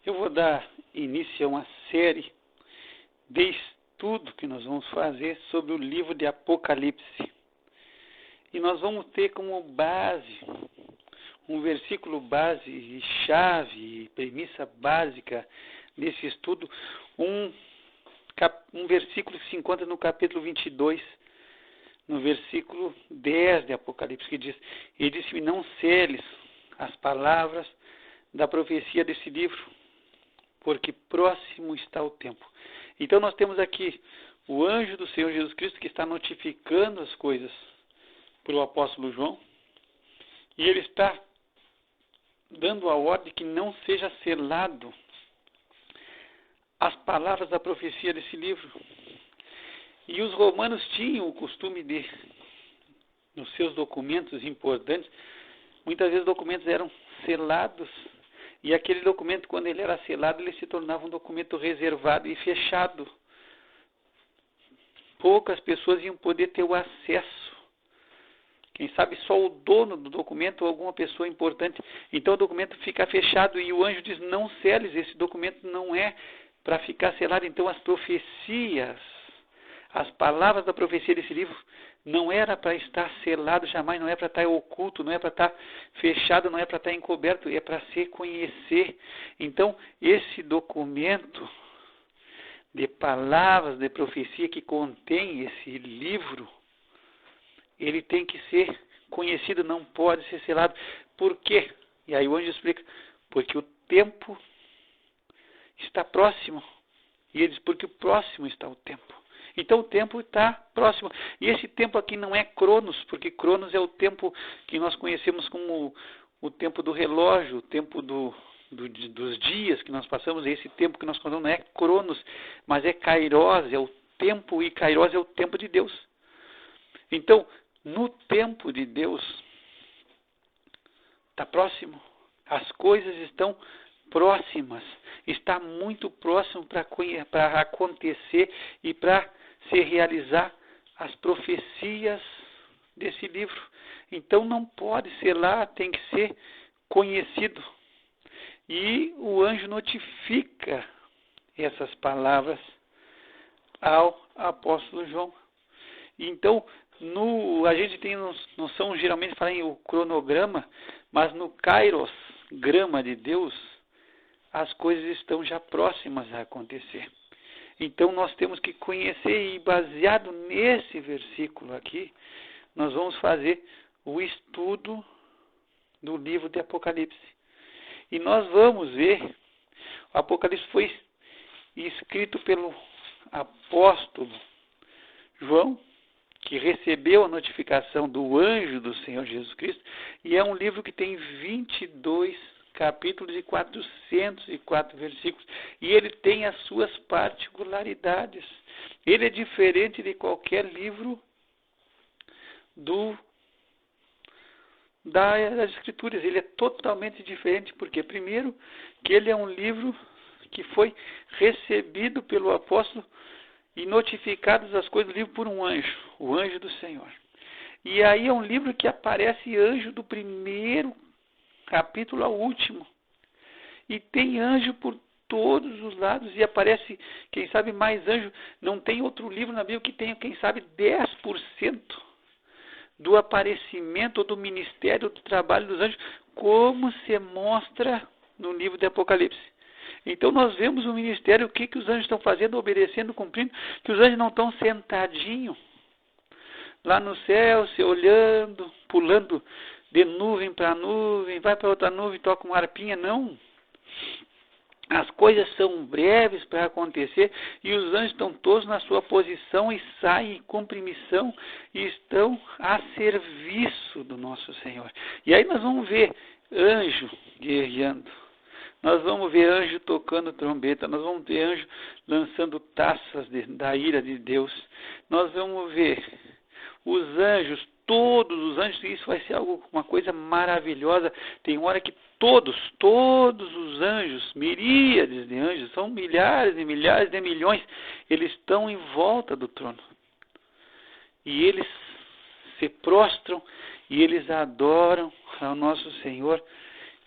Eu vou dar início a uma série de estudo que nós vamos fazer sobre o livro de Apocalipse. E nós vamos ter como base, um versículo base e chave, premissa básica desse estudo, um versículo que se encontra no capítulo 22, no versículo 10 de Apocalipse, que diz: E disse-me, não seles as palavras da profecia desse livro, porque próximo está o tempo. Então nós temos aqui o anjo do Senhor Jesus Cristo que está notificando as coisas para o apóstolo João, e ele está dando a ordem que não seja selado as palavras da profecia desse livro. E os romanos tinham o costume de, nos seus documentos importantes, muitas vezes documentos eram selados, e aquele documento, quando ele era selado, ele se tornava um documento reservado e fechado. Poucas pessoas iam poder ter o acesso. Quem sabe só o dono do documento ou alguma pessoa importante. Então o documento fica fechado e o anjo diz, não seles, esse documento não é para ficar selado. Então as profecias, as palavras da profecia desse livro, não era para estar selado jamais, não é para estar oculto, não é para estar fechado, não é para estar encoberto, é para se conhecer. Então, esse documento de palavras de profecia que contém esse livro, ele tem que ser conhecido, não pode ser selado. Por quê? E aí o anjo explica, porque o tempo está próximo. E ele diz, porque próximo está o tempo. Então o tempo está próximo. E esse tempo aqui não é Cronos, porque Cronos é o tempo que nós conhecemos como o tempo do relógio, o tempo dos dias que nós passamos. Esse tempo que nós contamos não é Cronos, mas é Kairos, é o tempo, e Kairos é o tempo de Deus. Então, no tempo de Deus, está próximo. As coisas estão próximas. Está muito próximo para acontecer e para se realizar as profecias desse livro. Então não pode ser lá, tem que ser conhecido. E o anjo notifica essas palavras ao apóstolo João. Então, a gente tem noção, geralmente fala em o cronograma, mas no Kairos, grama de Deus, as coisas estão já próximas a acontecer. Então nós temos que conhecer, e baseado nesse versículo aqui, nós vamos fazer o estudo do livro de Apocalipse. E nós vamos ver, o Apocalipse foi escrito pelo apóstolo João, que recebeu a notificação do anjo do Senhor Jesus Cristo, e é um livro que tem 22 capítulos e 404 versículos, e ele tem as suas particularidades. Ele é diferente de qualquer livro das Escrituras. Ele é totalmente diferente, porque primeiro, que ele é um livro que foi recebido pelo apóstolo e notificadas as coisas do livro por um anjo, o anjo do Senhor. E aí é um livro que aparece anjo do primeiro capítulo ao último. E tem anjo por todos os lados, e aparece, quem sabe, mais anjo. Não tem outro livro na Bíblia que tenha, quem sabe, 10% do aparecimento, do ministério, do trabalho dos anjos, como se mostra no livro de Apocalipse. Então nós vemos o ministério, o que os anjos estão fazendo, obedecendo, cumprindo, que os anjos não estão sentadinhos lá no céu, se olhando, pulando de nuvem para nuvem, vai para outra nuvem, toca uma harpinha, não. As coisas são breves para acontecer, e os anjos estão todos na sua posição e saem, cumprem missão, e estão a serviço do nosso Senhor. E aí nós vamos ver anjo guerreando. Nós vamos ver anjo tocando trombeta, nós vamos ver anjo lançando taças da ira de Deus. Nós vamos ver os anjos, todos os anjos, e isso vai ser uma coisa maravilhosa. Tem hora que todos os anjos, miríades de anjos, são milhares e milhares de milhões, eles estão em volta do trono. E eles se prostram e eles adoram ao nosso Senhor.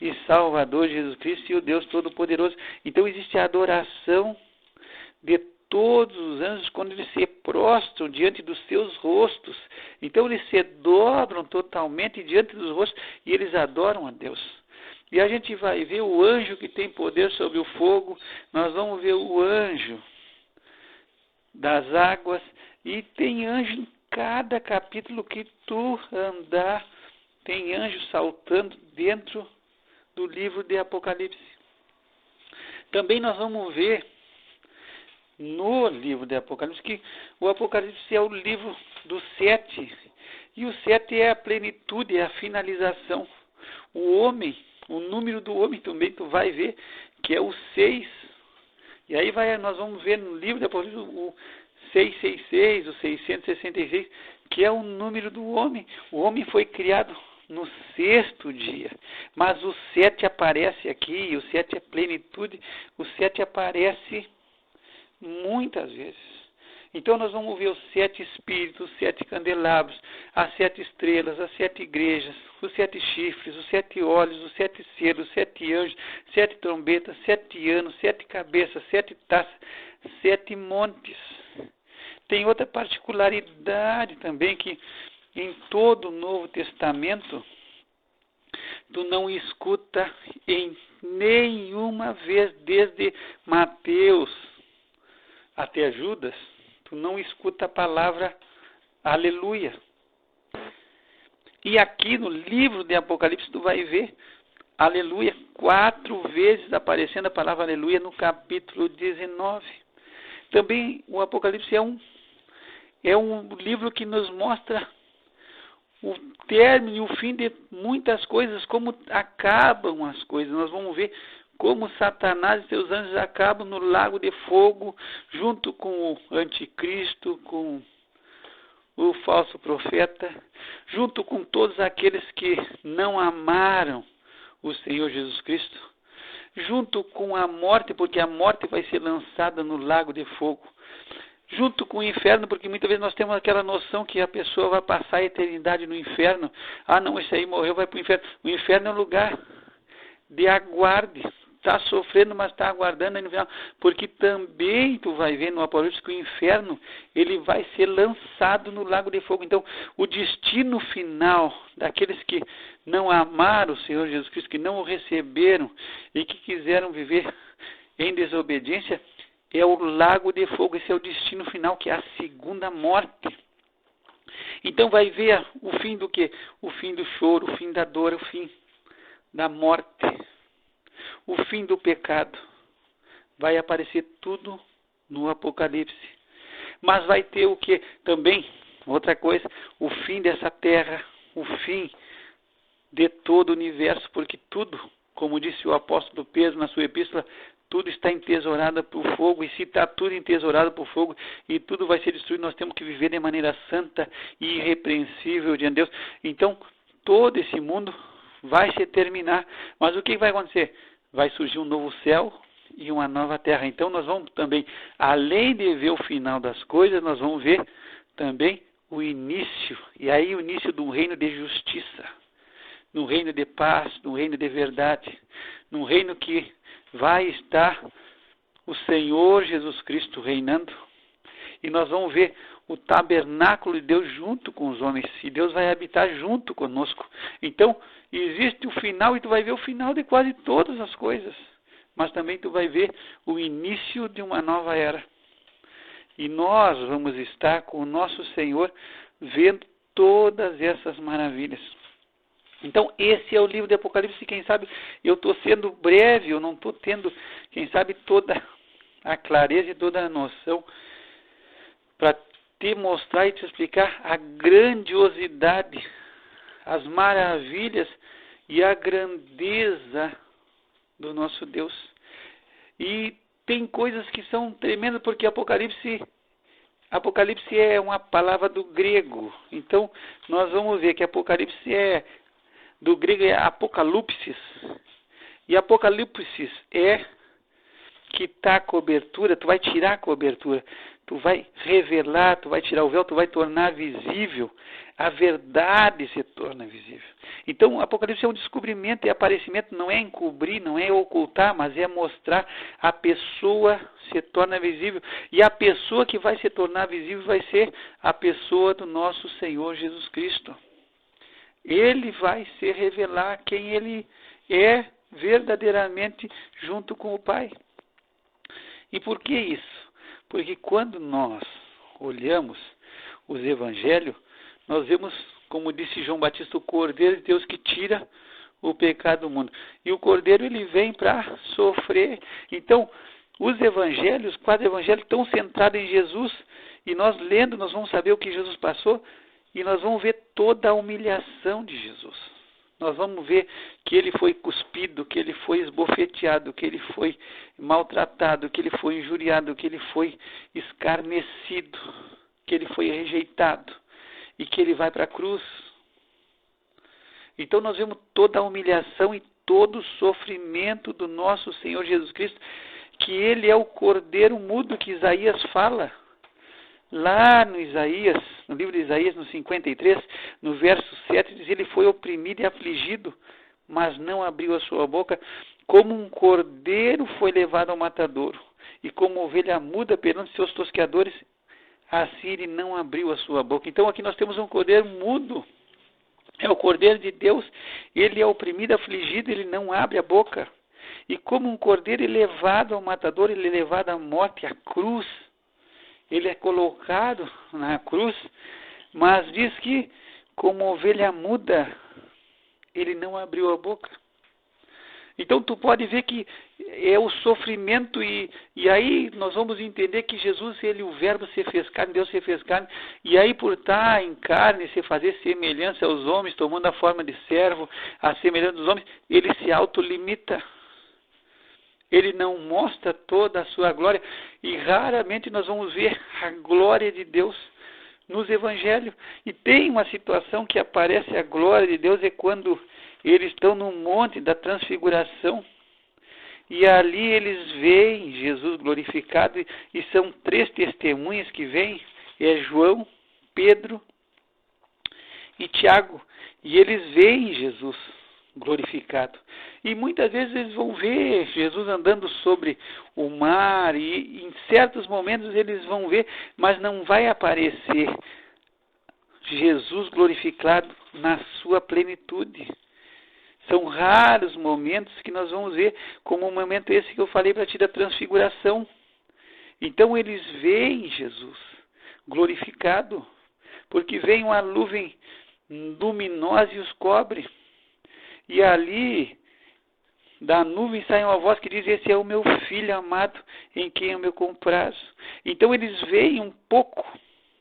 e Salvador Jesus Cristo e o Deus Todo-Poderoso. Então existe a adoração de todos os anjos quando eles se prostram diante dos seus rostos. Então eles se dobram totalmente diante dos rostos e eles adoram a Deus. E a gente vai ver o anjo que tem poder sobre o fogo, nós vamos ver o anjo das águas, e tem anjo em cada capítulo que tu andar, tem anjo saltando dentro do livro de Apocalipse. Também nós vamos ver no livro de Apocalipse que o Apocalipse é o livro do 7, e o 7 é a plenitude, é a finalização. O homem, o número do homem também tu vai ver que é o 6. E aí nós vamos ver no livro de Apocalipse o 666, o 666, que é o número do homem. O homem foi criado no 6º dia, mas o 7 aparece aqui, o 7 é plenitude, o 7 aparece muitas vezes. Então nós vamos ver os 7 espíritos, os 7 candelabros, as 7 estrelas, as 7 igrejas, os 7 chifres, os 7 olhos, os 7 selos, os 7 anjos, 7 trombetas, 7 anos, 7 cabeças, 7 taças, 7 montes. Tem outra particularidade também, que em todo o Novo Testamento tu não escuta em nenhuma vez, desde Mateus até Judas, tu não escuta a palavra aleluia. E aqui no livro de Apocalipse tu vai ver aleluia 4 vezes aparecendo a palavra aleluia no capítulo 19. Também o Apocalipse é um livro que nos mostra o término e o fim de muitas coisas, como acabam as coisas. Nós vamos ver como Satanás e seus anjos acabam no lago de fogo, junto com o anticristo, com o falso profeta, junto com todos aqueles que não amaram o Senhor Jesus Cristo, junto com a morte, porque a morte vai ser lançada no lago de fogo, junto com o inferno, porque muitas vezes nós temos aquela noção que a pessoa vai passar a eternidade no inferno. Ah, não, esse aí morreu, vai para o inferno. O inferno é um lugar de aguarde. Está sofrendo, mas está aguardando aí no final. Porque também tu vai ver no Apocalipse que o inferno ele vai ser lançado no lago de fogo. Então, o destino final daqueles que não amaram o Senhor Jesus Cristo, que não o receberam e que quiseram viver em desobediência, é o lago de fogo. Esse é o destino final, que é a segunda morte. Então vai ver o fim do quê? O fim do choro, o fim da dor, o fim da morte, o fim do pecado. Vai aparecer tudo no Apocalipse. Mas vai ter o que também? Outra coisa, o fim dessa terra, o fim de todo o universo, porque tudo, como disse o apóstolo Pedro na sua epístola, tudo está entesourado por fogo, e se está tudo entesourado por fogo e tudo vai ser destruído, nós temos que viver de maneira santa e irrepreensível diante de Deus. Então, todo esse mundo vai se terminar, mas o que vai acontecer? Vai surgir um novo céu e uma nova terra. Então, nós vamos também, além de ver o final das coisas, nós vamos ver também o início, e aí o início de um reino de justiça, num reino de paz, num reino de verdade, num reino que vai estar o Senhor Jesus Cristo reinando, e nós vamos ver o tabernáculo de Deus junto com os homens, e Deus vai habitar junto conosco. Então, existe o final, e tu vai ver o final de quase todas as coisas, mas também tu vai ver o início de uma nova era. E nós vamos estar com o nosso Senhor vendo todas essas maravilhas. Então, esse é o livro de Apocalipse. Quem sabe eu estou sendo breve, eu não estou tendo, quem sabe, toda a clareza e toda a noção para te mostrar e te explicar a grandiosidade, as maravilhas e a grandeza do nosso Deus. E tem coisas que são tremendas, porque Apocalipse é uma palavra do grego. Então, nós vamos ver que Apocalipse do grego é apocalipsis, e apocalipsis é quitar a cobertura, tu vai tirar a cobertura, tu vai revelar, tu vai tirar o véu, tu vai tornar visível. A verdade se torna visível. Então, o Apocalipse é um descobrimento e aparecimento, não é encobrir, não é ocultar, mas é mostrar a pessoa se torna visível. E a pessoa que vai se tornar visível vai ser a pessoa do nosso Senhor Jesus Cristo. Ele vai se revelar quem Ele é verdadeiramente junto com o Pai. E por que isso? Porque quando nós olhamos os Evangelhos, nós vemos, como disse João Batista, o Cordeiro de Deus que tira o pecado do mundo. E o Cordeiro, ele vem para sofrer. Então, os Evangelhos, os 4 Evangelhos estão centrados em Jesus. E nós lendo, nós vamos saber o que Jesus passou. E nós vamos ver toda a humilhação de Jesus. Nós vamos ver que ele foi cuspido, que ele foi esbofeteado, que ele foi maltratado, que ele foi injuriado, que ele foi escarnecido, que ele foi rejeitado e que ele vai para a cruz. Então nós vemos toda a humilhação e todo o sofrimento do nosso Senhor Jesus Cristo, que ele é o cordeiro mudo que Isaías fala. Lá no Isaías, no livro de Isaías, no 53, no verso 7, diz: ele foi oprimido e afligido, mas não abriu a sua boca, como um cordeiro foi levado ao matadouro, e como ovelha muda perante seus tosqueadores, assim ele não abriu a sua boca. Então aqui nós temos um cordeiro mudo, é o cordeiro de Deus, ele é oprimido, afligido, ele não abre a boca. E como um cordeiro levado ao matador, ele é levado à morte, à cruz. Ele é colocado na cruz, mas diz que, como ovelha muda, ele não abriu a boca. Então, tu pode ver que é o sofrimento, e aí nós vamos entender que Jesus, ele, o verbo se fez carne, Deus se fez carne, e aí por estar em carne, se fazer semelhança aos homens, tomando a forma de servo, a semelhança dos homens, ele se autolimita. Ele não mostra toda a sua glória, e raramente nós vamos ver a glória de Deus nos Evangelhos. E tem uma situação que aparece a glória de Deus, é quando eles estão no monte da transfiguração, e ali eles veem Jesus glorificado, e são 3 testemunhas que vêm, é João, Pedro e Tiago, e eles veem Jesus glorificado. E muitas vezes eles vão ver Jesus andando sobre o mar, e em certos momentos eles vão ver, mas não vai aparecer Jesus glorificado na sua plenitude. São raros momentos que nós vamos ver, como o momento esse que eu falei para ti da transfiguração. Então eles veem Jesus glorificado, porque vem uma nuvem luminosa e os cobre. E ali, da nuvem sai uma voz que diz: esse é o meu filho amado, em quem eu me comprazo. Então eles veem um pouco,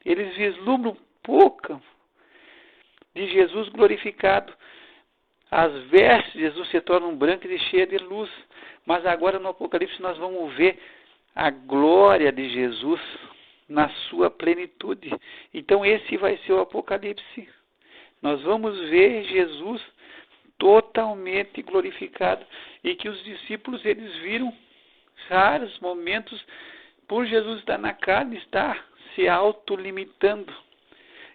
eles vislumbram um pouco de Jesus glorificado. As vestes de Jesus se tornam brancas e cheias de luz. Mas agora no Apocalipse nós vamos ver a glória de Jesus na sua plenitude. Então esse vai ser o Apocalipse. Nós vamos ver Jesus totalmente glorificado, e que os discípulos, eles viram raros momentos por Jesus estar na carne, estar se autolimitando.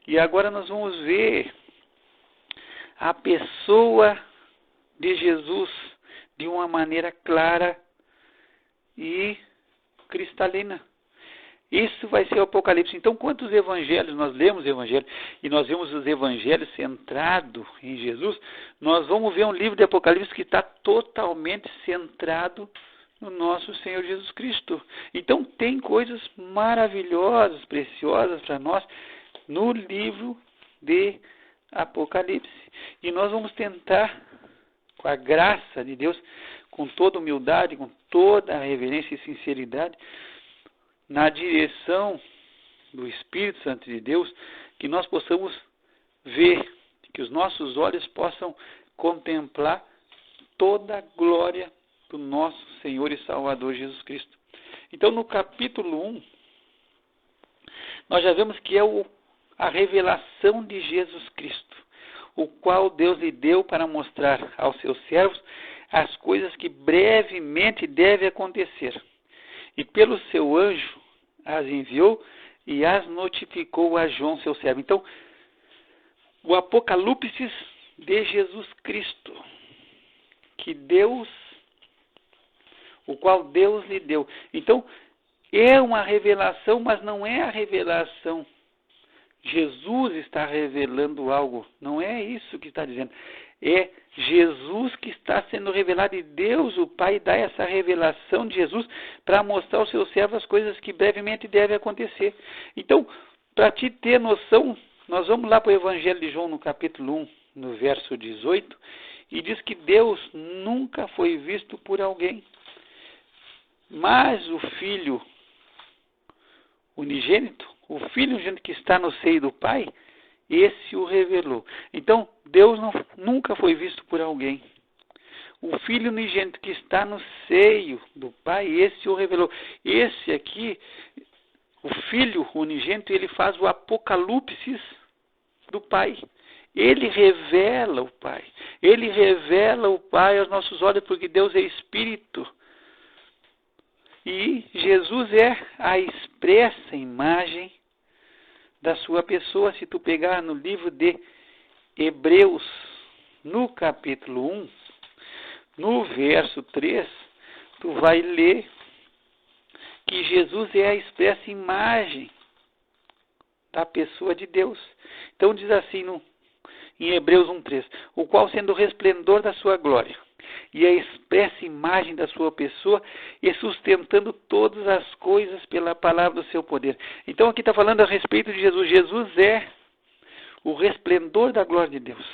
E agora nós vamos ver a pessoa de Jesus de uma maneira clara e cristalina. Isso vai ser o Apocalipse. Então, quantos evangelhos nós lemos o evangelho e nós vemos os evangelhos centrados em Jesus, nós vamos ver um livro de Apocalipse que está totalmente centrado no nosso Senhor Jesus Cristo. Então, tem coisas maravilhosas, preciosas para nós no livro de Apocalipse. E nós vamos tentar, com a graça de Deus, com toda humildade, com toda a reverência e sinceridade, na direção do Espírito Santo de Deus, que nós possamos ver, que os nossos olhos possam contemplar toda a glória do nosso Senhor e Salvador Jesus Cristo. Então, no capítulo 1, nós já vemos que é a revelação de Jesus Cristo, o qual Deus lhe deu para mostrar aos seus servos as coisas que brevemente devem acontecer. E pelo seu anjo as enviou e as notificou a João, seu servo. Então, o Apocalipse de Jesus Cristo, o qual Deus lhe deu. Então, é uma revelação, mas não é a revelação. Jesus está revelando algo. Não é isso que está dizendo. É Jesus que está sendo revelado, e Deus, o Pai, dá essa revelação de Jesus para mostrar aos seus servos as coisas que brevemente devem acontecer. Então, para te ter noção, nós vamos lá para o Evangelho de João, no capítulo 1, no verso 18, e diz que Deus nunca foi visto por alguém, mas o Filho unigênito, que está no seio do Pai, esse o revelou. Então, Deus nunca foi visto por alguém. O Filho unigênito que está no seio do Pai, esse o revelou. Esse aqui, o Filho unigênito, ele faz o apocalipse do Pai. Ele revela o Pai. Ele revela o Pai aos nossos olhos, porque Deus é Espírito. E Jesus é a expressa imagem da sua pessoa. Se tu pegar no livro de Hebreus, no capítulo 1, no verso 3, tu vai ler que Jesus é a expressa imagem da pessoa de Deus. Então diz assim em Hebreus 1:3, o qual, sendo o resplendor da sua glória e a expressa imagem da sua pessoa, e sustentando todas as coisas pela palavra do seu poder. Então aqui está falando a respeito de Jesus. Jesus é o resplendor da glória de Deus.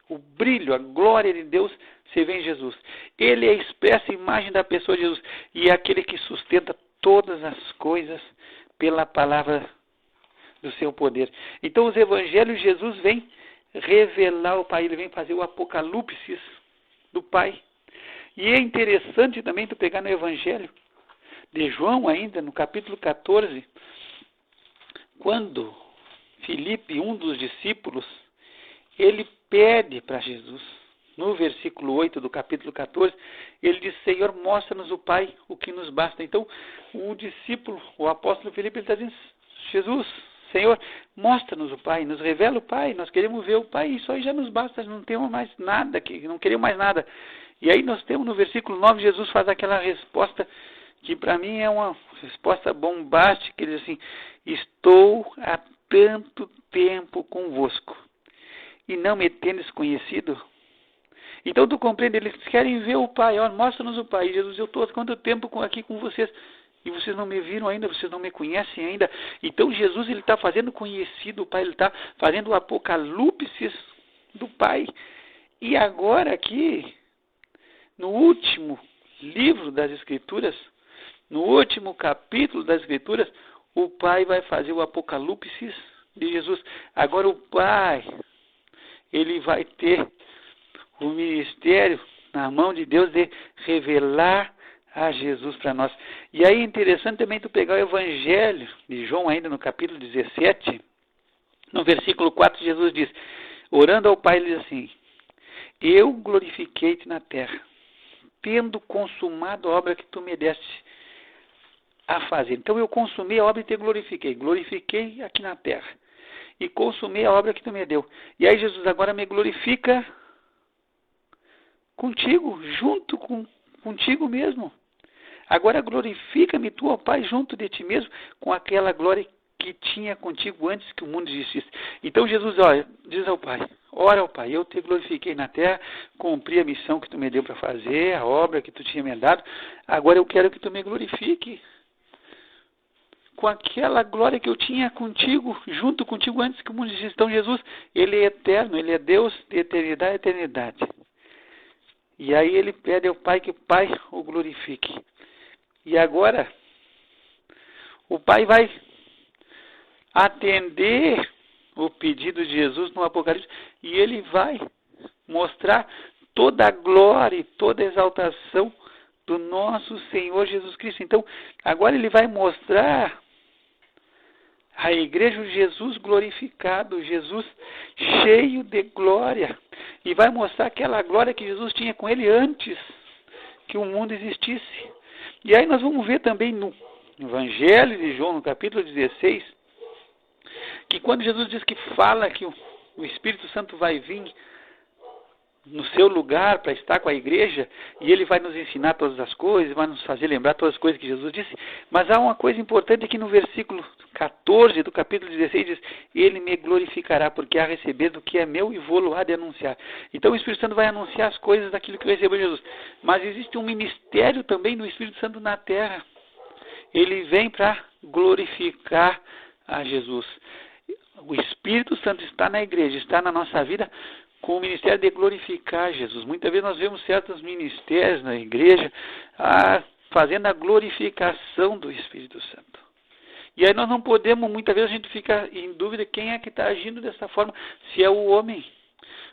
O brilho, a glória de Deus se vê em Jesus. Ele é a expressa imagem da pessoa de Jesus, e é aquele que sustenta todas as coisas pela palavra do seu poder. Então os evangelhos, Jesus vem revelar o Pai, ele vem fazer o apocalipse do Pai. E é interessante também tu pegar no Evangelho de João, ainda no capítulo 14, quando Filipe, um dos discípulos, ele pede para Jesus, no versículo 8 do capítulo 14, ele diz: Senhor, mostra-nos o Pai, o que nos basta. Então, o discípulo, o apóstolo Filipe, ele está dizendo: Jesus, Senhor, mostra-nos o Pai, nos revela o Pai, nós queremos ver o Pai, isso aí já nos basta, não temos mais nada aqui, não queremos mais nada. E aí nós temos no versículo 9, Jesus faz aquela resposta que para mim é uma resposta bombástica, ele diz assim: estou há tanto tempo convosco, e não me tendes conhecido? Então tu compreende, eles querem ver o Pai, ó, mostra-nos o Pai. E Jesus, eu estou há quanto tempo aqui com vocês, e vocês não me viram ainda, vocês não me conhecem ainda. Então Jesus, ele está fazendo conhecido o Pai, ele está fazendo o apocalipse do Pai. E agora aqui, no último livro das Escrituras, no último capítulo das Escrituras, o Pai vai fazer o apocalipse de Jesus. Agora o Pai, ele vai ter o ministério na mão de Deus de revelar a Jesus para nós. E aí é interessante também tu pegar o Evangelho de João, ainda no capítulo 17, no versículo 4, Jesus diz, orando ao Pai, ele diz assim: eu glorifiquei-te na terra, tendo consumado a obra que tu me deste a fazer. Então eu consumi a obra e te glorifiquei aqui na terra, e consumi a obra que tu me deu. E aí Jesus agora me glorifica contigo, junto contigo mesmo. Agora glorifica-me tu, ó Pai, junto de ti mesmo, com aquela glória que tinha contigo antes que o mundo existisse. Então Jesus, olha, diz ao Pai, ora ao Pai, eu te glorifiquei na terra, cumpri a missão que tu me deu para fazer, a obra que tu tinha me dado, agora eu quero que tu me glorifique com aquela glória que eu tinha contigo, junto contigo antes que o mundo existisse. Então Jesus, ele é eterno, ele é Deus de eternidade a eternidade. E aí ele pede ao Pai que o Pai o glorifique. E agora, o Pai vai atender o pedido de Jesus no Apocalipse, e ele vai mostrar toda a glória e toda a exaltação do nosso Senhor Jesus Cristo. Então, agora ele vai mostrar a igreja, Jesus glorificado, Jesus cheio de glória, e vai mostrar aquela glória que Jesus tinha com ele antes que o mundo existisse. E aí nós vamos ver também no Evangelho de João, no capítulo 16, que quando Jesus diz que fala que o Espírito Santo vai vir no seu lugar para estar com a igreja, e ele vai nos ensinar todas as coisas, vai nos fazer lembrar todas as coisas que Jesus disse, mas há uma coisa importante aqui no versículo 14 do capítulo 16, diz, ele me glorificará, porque há recebido o que é meu e vou-lo há de anunciar. Então o Espírito Santo vai anunciar as coisas daquilo que recebeu de Jesus, mas existe um ministério também do Espírito Santo na terra, ele vem para glorificar a Jesus. O Espírito Santo está na igreja, está na nossa vida, com o ministério de glorificar Jesus. Muitas vezes nós vemos certos ministérios na igreja fazendo a glorificação do Espírito Santo. E aí nós não podemos, muitas vezes a gente fica em dúvida quem é que está agindo dessa forma, se é o homem.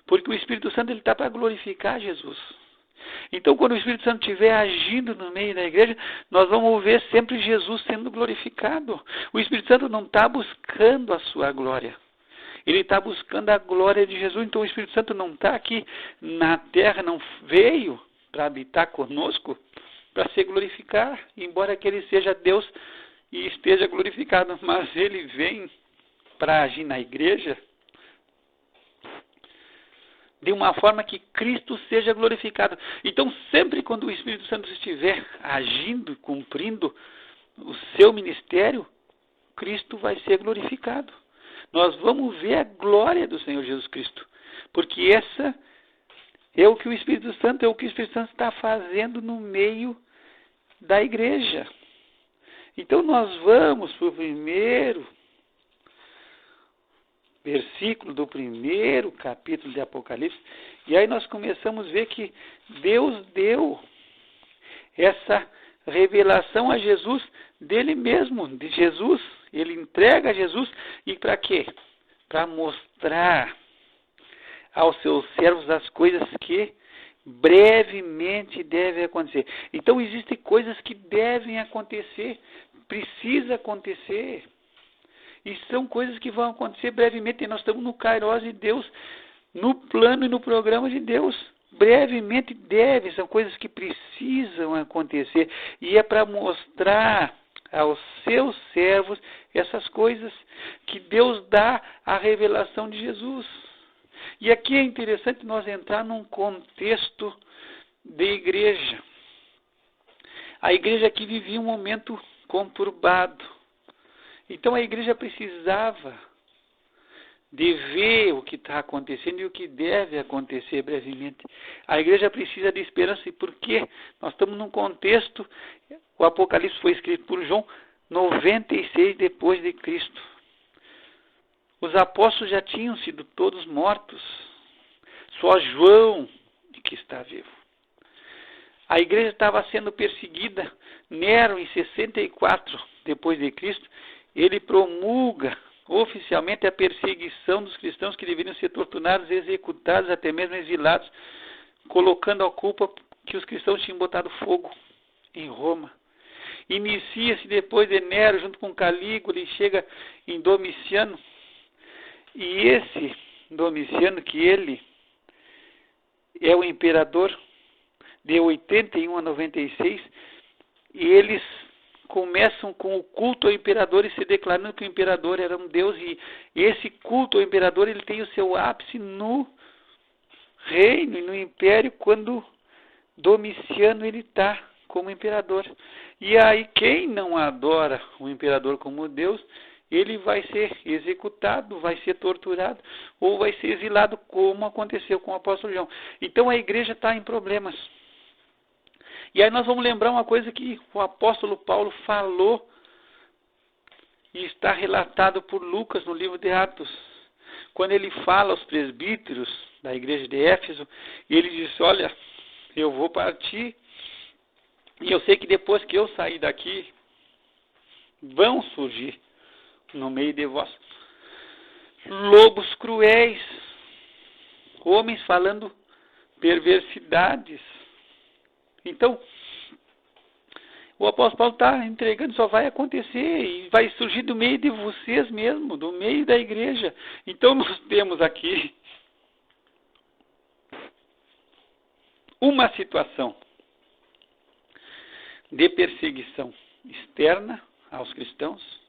Porque o Espírito Santo está para glorificar Jesus. Então quando o Espírito Santo estiver agindo no meio da igreja, nós vamos ver sempre Jesus sendo glorificado. O Espírito Santo não está buscando a sua glória. Ele está buscando a glória de Jesus. Então o Espírito Santo não está aqui na terra, não veio para habitar conosco, para se glorificar, embora que ele seja Deus e esteja glorificado, mas ele vem para agir na igreja de uma forma que Cristo seja glorificado. Então sempre quando o Espírito Santo estiver agindo, cumprindo o seu ministério, Cristo vai ser glorificado. Nós vamos ver a glória do Senhor Jesus Cristo, porque essa é o que o Espírito Santo está fazendo no meio da igreja. Então nós vamos para o primeiro versículo do primeiro capítulo de Apocalipse, e aí nós começamos a ver que Deus deu essa revelação a Jesus dele mesmo, de Jesus. Ele entrega a Jesus, e para quê? Para mostrar aos seus servos as coisas que brevemente devem acontecer. Então existem coisas que devem acontecer, precisa acontecer. E são coisas que vão acontecer brevemente, e nós estamos no Kairos de Deus, no plano e no programa de Deus. Brevemente são coisas que precisam acontecer, e é para mostrar aos seus servos essas coisas que Deus dá a revelação de Jesus. E aqui é interessante nós entrar num contexto de igreja. A igreja aqui vivia um momento conturbado. Então a igreja precisava de ver o que está acontecendo e o que deve acontecer brevemente. A igreja precisa de esperança, e por quê? Nós estamos num contexto, o Apocalipse foi escrito por João 96 depois de Cristo. Os apóstolos já tinham sido todos mortos, só João que está vivo. A igreja estava sendo perseguida. Nero, em 64 depois de Cristo, ele promulga oficialmente a perseguição dos cristãos, que deveriam ser torturados, executados, até mesmo exilados, colocando a culpa que os cristãos tinham botado fogo em Roma. Inicia-se depois de Nero, junto com Calígula, e chega em Domiciano. E esse Domiciano, que ele é o imperador de 81 a 96, e eles começam com o culto ao imperador e se declarando que o imperador era um deus, e esse culto ao imperador ele tem o seu ápice no reino e no império, quando Domiciano ele está como imperador. E aí quem não adora o imperador como Deus, ele vai ser executado, vai ser torturado ou vai ser exilado, como aconteceu com o apóstolo João. Então a igreja está em problemas. E aí nós vamos lembrar uma coisa que o apóstolo Paulo falou e está relatado por Lucas no livro de Atos. Quando ele fala aos presbíteros da igreja de Éfeso, e ele diz: olha, eu vou partir, e eu sei que depois que eu sair daqui, vão surgir no meio de vós lobos cruéis, homens falando perversidades. Então, o apóstolo Paulo está entregando, só vai acontecer e vai surgir do meio de vocês mesmo, do meio da igreja. Então nós temos aqui uma situação de perseguição externa aos cristãos.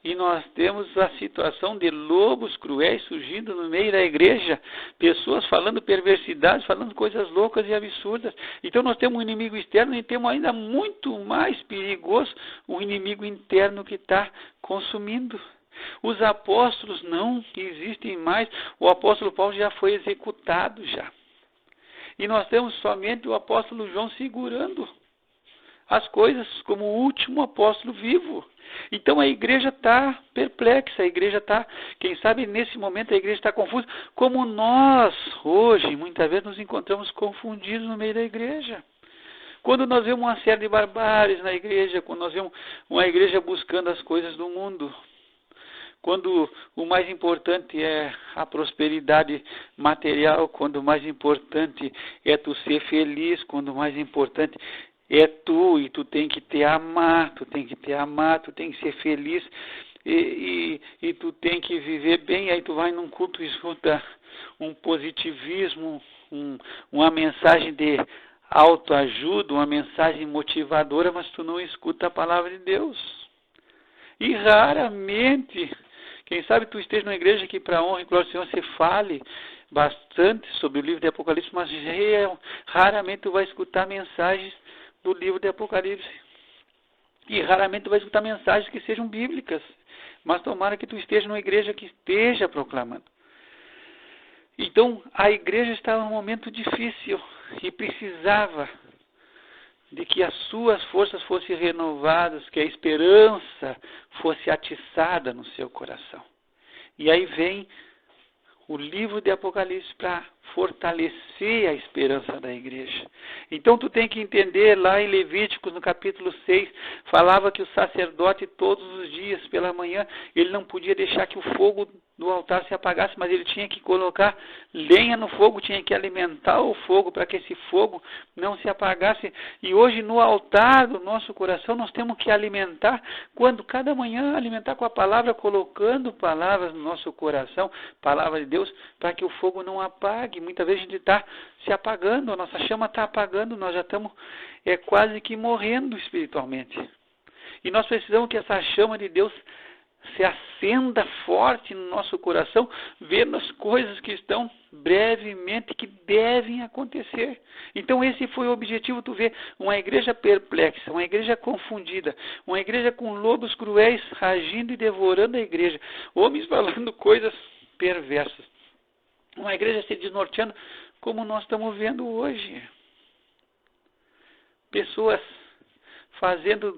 E nós temos a situação de lobos cruéis surgindo no meio da igreja, pessoas falando perversidades, falando coisas loucas e absurdas. Então nós temos um inimigo externo e temos ainda muito mais perigoso, um inimigo interno que está consumindo. Os apóstolos não existem mais, o apóstolo Paulo já foi executado já. E nós temos somente o apóstolo João segurando as coisas como o último apóstolo vivo. Então a igreja está perplexa, a igreja está, quem sabe nesse momento a igreja está confusa, como nós hoje muitas vezes nos encontramos confundidos no meio da igreja. Quando nós vemos uma série de barbáries na igreja, quando nós vemos uma igreja buscando as coisas do mundo, quando o mais importante é a prosperidade material, quando o mais importante é tu ser feliz, quando o mais importante é tu, e tu tem que te amar, tu tem que ser feliz, e tu tem que viver bem. Aí tu vai num culto e escuta um positivismo, uma mensagem de autoajuda, uma mensagem motivadora, mas tu não escuta a palavra de Deus. E raramente, quem sabe tu esteja numa igreja que para a honra e glória do Senhor você fale bastante sobre o livro de Apocalipse, mas raramente tu vai escutar mensagens do livro de Apocalipse. E raramente tu vai escutar mensagens que sejam bíblicas. Mas tomara que tu esteja numa igreja que esteja proclamando. Então, a igreja estava num momento difícil e precisava de que as suas forças fossem renovadas, que a esperança fosse atiçada no seu coração. E aí vem o livro de Apocalipse para fortalecer a esperança da igreja. Então tu tem que entender, lá em Levíticos, no capítulo 6, falava que o sacerdote todos os dias, pela manhã, ele não podia deixar que o fogo do altar se apagasse, mas ele tinha que colocar lenha no fogo, tinha que alimentar o fogo para que esse fogo não se apagasse. E hoje no altar do nosso coração nós temos que alimentar, cada manhã alimentar com a palavra, colocando palavras no nosso coração, palavra de Deus, para que o fogo não apague. Muitas vezes a gente está se apagando, a nossa chama está apagando, nós já estamos quase que morrendo espiritualmente. E nós precisamos que essa chama de Deus se acenda forte no nosso coração, vendo as coisas que estão brevemente, que devem acontecer. Então esse foi o objetivo, tu vê, uma igreja perplexa, uma igreja confundida, uma igreja com lobos cruéis agindo e devorando a igreja, homens falando coisas perversas, uma igreja se desnorteando, como nós estamos vendo hoje. Pessoas fazendo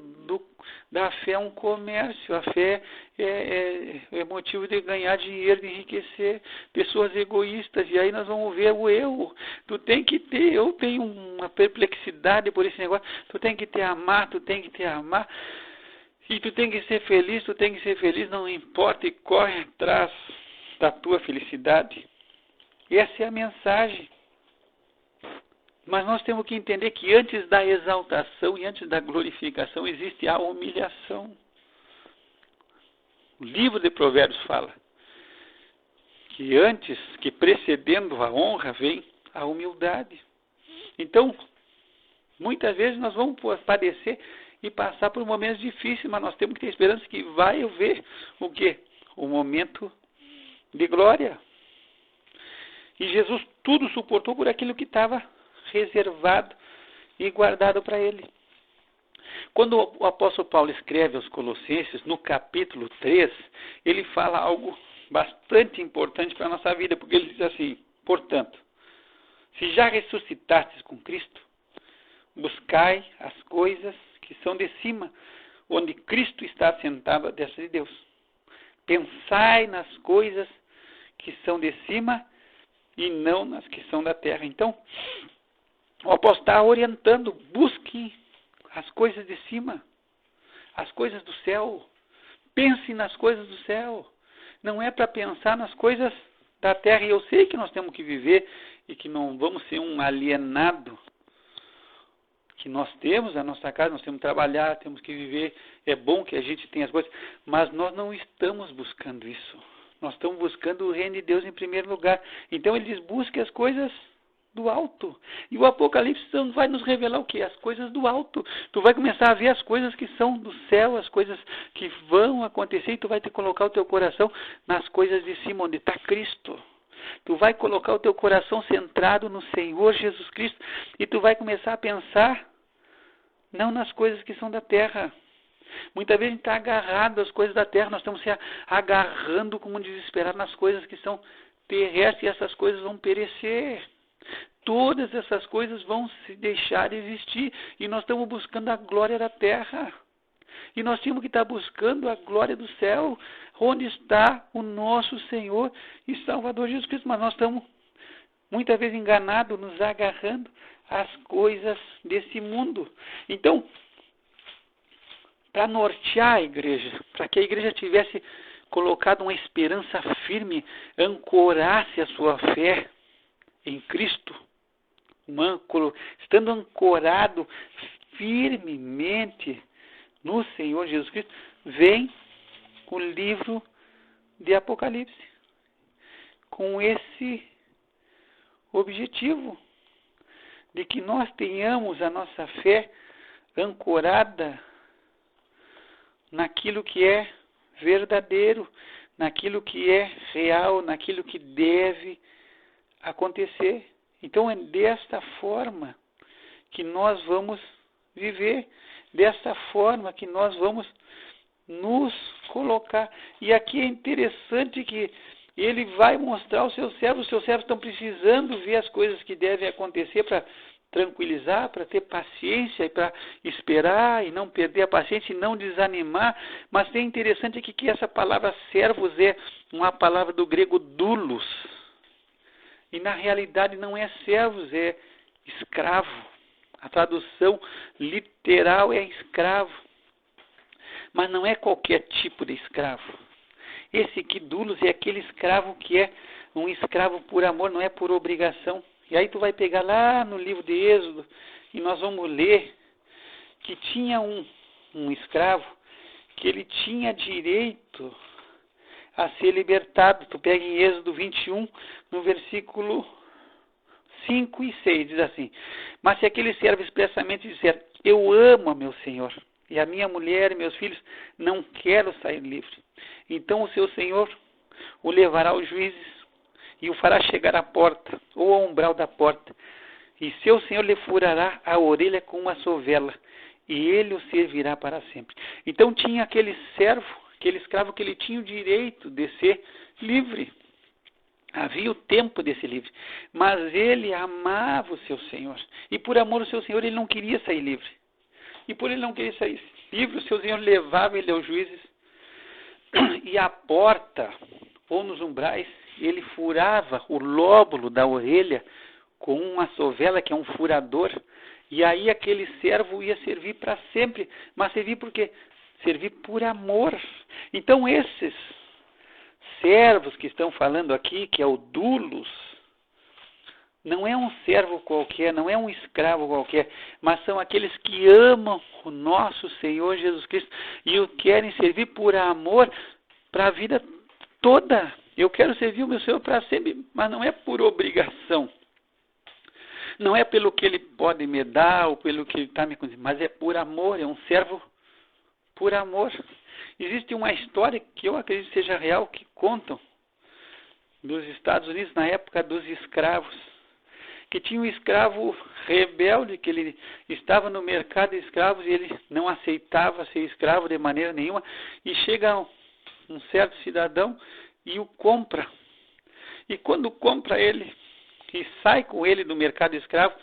da fé um comércio. A fé é motivo de ganhar dinheiro, de enriquecer. Pessoas egoístas, e aí nós vamos ver o erro. Tu tem que ter, eu tenho uma perplexidade por esse negócio, tu tem que te amar, e tu tem que ser feliz, não importa, e corre atrás da tua felicidade. Essa é a mensagem. Mas nós temos que entender que antes da exaltação e antes da glorificação existe a humilhação. O livro de Provérbios fala que precedendo a honra vem a humildade. Então, muitas vezes nós vamos padecer e passar por momentos difíceis, mas nós temos que ter esperança que vai haver o quê? O momento de glória. E Jesus tudo suportou por aquilo que estava reservado e guardado para ele. Quando o apóstolo Paulo escreve aos Colossenses, no capítulo 3, ele fala algo bastante importante para a nossa vida, porque ele diz assim: portanto, se já ressuscitastes com Cristo, buscai as coisas que são de cima, onde Cristo está sentado à destra de Deus. Pensai nas coisas que são de cima e não nas que são da terra. Então, o apóstolo está orientando: busque as coisas de cima, as coisas do céu. Pense nas coisas do céu. Não é para pensar nas coisas da terra. E eu sei que nós temos que viver e que não vamos ser um alienado. Que nós temos a nossa casa, nós temos que trabalhar, temos que viver. É bom que a gente tenha as coisas, mas nós não estamos buscando isso. Nós estamos buscando o reino de Deus em primeiro lugar. Então ele diz: busque as coisas do alto. E o Apocalipse vai nos revelar o quê? As coisas do alto. Tu vai começar a ver as coisas que são do céu, as coisas que vão acontecer, e tu vai ter que colocar o teu coração nas coisas de cima, onde está Cristo. Tu vai colocar o teu coração centrado no Senhor Jesus Cristo, e tu vai começar a pensar não nas coisas que são da terra. Muitas vezes a gente está agarrado às coisas da terra, nós estamos se agarrando como desesperado nas coisas que são terrestres, e essas coisas vão perecer. Todas essas coisas vão se deixar de existir, e nós estamos buscando a glória da terra. E nós temos que estar buscando a glória do céu, onde está o nosso Senhor e Salvador Jesus Cristo. Mas nós estamos muitas vezes enganados, nos agarrando às coisas desse mundo. Então, para nortear a igreja, para que a igreja tivesse colocado uma esperança firme, ancorasse a sua fé em Cristo, estando ancorado firmemente no Senhor Jesus Cristo, vem o livro de Apocalipse, com esse objetivo de que nós tenhamos a nossa fé ancorada naquilo que é verdadeiro, naquilo que é real, naquilo que deve acontecer. Então é desta forma que nós vamos viver, desta forma que nós vamos nos colocar. E aqui é interessante que ele vai mostrar aos seus servos estão precisando ver as coisas que devem acontecer para tranquilizar, para ter paciência e para esperar e não perder a paciência e não desanimar. Mas é interessante aqui que essa palavra servos é uma palavra do grego doulos. E na realidade não é servos, é escravo. A tradução literal é escravo. Mas não é qualquer tipo de escravo. Esse aqui, doulos, é aquele escravo que é um escravo por amor, não é por obrigação. E aí tu vai pegar lá no livro de Êxodo e nós vamos ler que tinha um escravo que ele tinha direito a ser libertado. Tu pega em Êxodo 21, no versículo 5 e 6, diz assim: mas se aquele servo expressamente disser, eu amo a meu senhor, e a minha mulher e meus filhos, não quero sair livre, então o seu senhor o levará aos juízes e o fará chegar à porta, ou ao umbral da porta, e seu senhor lhe furará a orelha com uma sovela, e ele o servirá para sempre. Então tinha aquele servo, aquele escravo, que ele tinha o direito de ser livre. Havia o tempo de ser livre, mas ele amava o seu senhor, e por amor ao seu senhor ele não queria sair livre. E por ele não querer sair livre, o seu senhor levava ele aos juízes, e à porta, ou nos umbrais, ele furava o lóbulo da orelha com uma sovela, que é um furador, e aí aquele servo ia servir para sempre. Mas servir por quê? Servir por amor. Então esses servos que estão falando aqui, que é o doulos, não é um servo qualquer, não é um escravo qualquer, mas são aqueles que amam o nosso Senhor Jesus Cristo e o querem servir por amor para a vida toda. Eu quero servir o meu Senhor para sempre, mas não é por obrigação. Não é pelo que Ele pode me dar ou pelo que Ele está me concedendo, mas é por amor, é um servo por amor. Existe uma história que eu acredito seja real, que contam dos Estados Unidos na época dos escravos, que tinha um escravo rebelde, que ele estava no mercado de escravos e ele não aceitava ser escravo de maneira nenhuma, e chega um certo cidadão e o compra. E quando compra ele e sai com ele do mercado de escravo,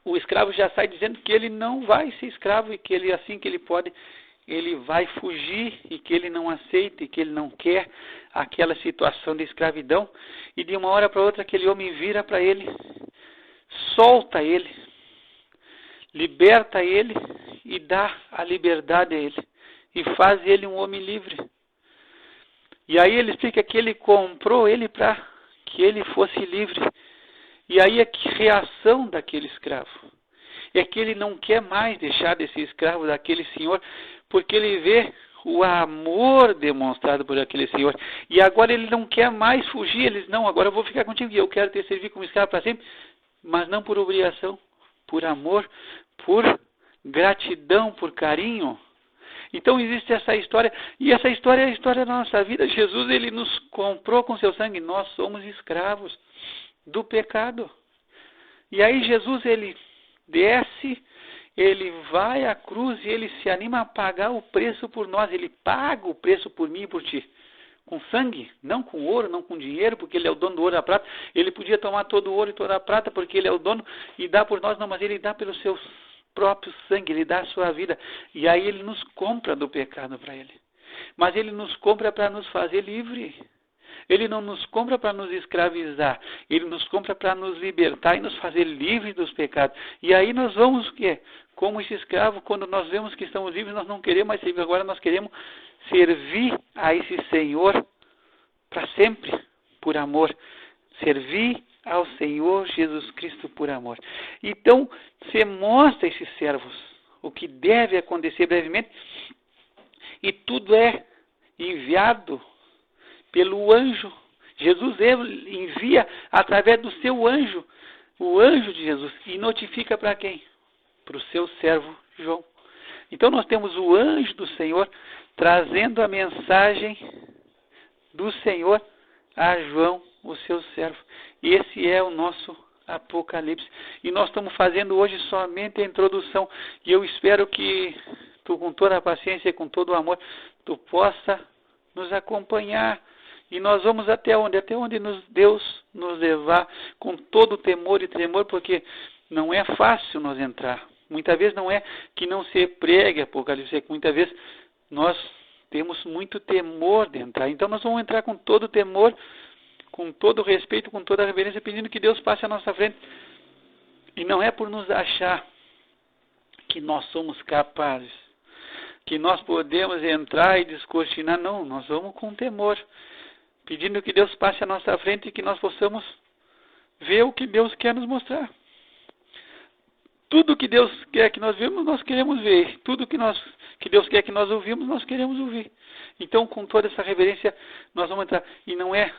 o escravo já sai dizendo que ele não vai ser escravo e que ele, assim que ele pode, ele vai fugir, e que ele não aceita e que ele não quer aquela situação de escravidão. E de uma hora para outra aquele homem vira para ele, solta ele, liberta ele e dá a liberdade a ele e faz ele um homem livre. E aí ele explica que ele comprou ele para que ele fosse livre. E aí a reação daquele escravo é que ele não quer mais deixar de ser escravo daquele senhor, porque ele vê o amor demonstrado por aquele Senhor. E agora ele não quer mais fugir, ele diz, não, agora eu vou ficar contigo e eu quero te servir como escravo para sempre, mas não por obrigação, por amor, por gratidão, por carinho. Então existe essa história, e essa história é a história da nossa vida. Jesus, ele nos comprou com seu sangue, nós somos escravos do pecado. E aí Jesus, ele desce, ele vai à cruz e ele se anima a pagar o preço por nós. Ele paga o preço por mim e por ti. Com sangue, não com ouro, não com dinheiro, porque ele é o dono do ouro e da prata. Ele podia tomar todo o ouro e toda a prata, porque ele é o dono e dá por nós. Não, mas ele dá pelo seu próprio sangue, ele dá a sua vida. E aí ele nos compra do pecado para ele. Mas ele nos compra para nos fazer livre. Ele não nos compra para nos escravizar. Ele nos compra para nos libertar e nos fazer livres dos pecados. E aí nós vamos o quê? Como esse escravo, quando nós vemos que estamos livres, nós não queremos mais servir. Agora nós queremos servir a esse Senhor para sempre, por amor. Servir ao Senhor Jesus Cristo por amor. Então, você mostra a esses servos o que deve acontecer brevemente. E tudo é enviado pelo anjo. Jesus envia através do seu anjo, o anjo de Jesus, e notifica para quem? Para o seu servo João. Então nós temos o anjo do Senhor trazendo a mensagem do Senhor a João, o seu servo. E esse é o nosso Apocalipse. E nós estamos fazendo hoje somente a introdução. E eu espero que tu, com toda a paciência e com todo o amor, tu possa nos acompanhar. E nós vamos até onde? Até onde Deus nos levar, com todo temor e tremor, porque não é fácil nós entrar. Muitas vezes não é que não se pregue Apocalipse, é que muitas vezes nós temos muito temor de entrar. Então nós vamos entrar com todo temor, com todo respeito, com toda a reverência, pedindo que Deus passe à nossa frente. E não é por nos achar que nós somos capazes, que nós podemos entrar e descortinar. Não, nós vamos com temor, pedindo que Deus passe à nossa frente e que nós possamos ver o que Deus quer nos mostrar. Tudo que Deus quer que nós vemos, nós queremos ver. Tudo que Deus quer que nós ouvimos, nós queremos ouvir. Então, com toda essa reverência, nós vamos entrar. E não é,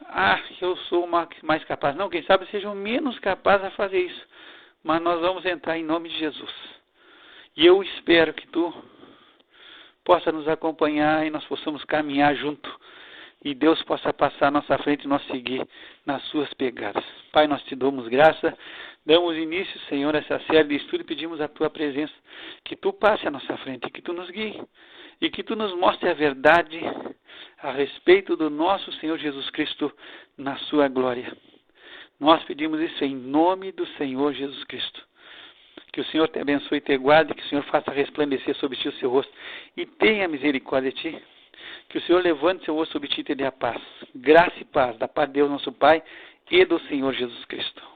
eu sou mais capaz. Não, quem sabe sejam menos capazes a fazer isso. Mas nós vamos entrar em nome de Jesus. E eu espero que tu possa nos acompanhar e nós possamos caminhar junto. E Deus possa passar à nossa frente e nós seguir nas suas pegadas. Pai, nós te damos graça, damos início, Senhor, a essa série de estudo e pedimos a tua presença, que tu passe à nossa frente, que tu nos guie e que tu nos mostre a verdade a respeito do nosso Senhor Jesus Cristo na sua glória. Nós pedimos isso em nome do Senhor Jesus Cristo. Que o Senhor te abençoe e te guarde, que o Senhor faça resplandecer sobre ti o seu rosto e tenha misericórdia de ti. Que o Senhor levante seu rosto sobre ti e te dê a paz. Graça e paz da parte de Deus nosso Pai e do Senhor Jesus Cristo.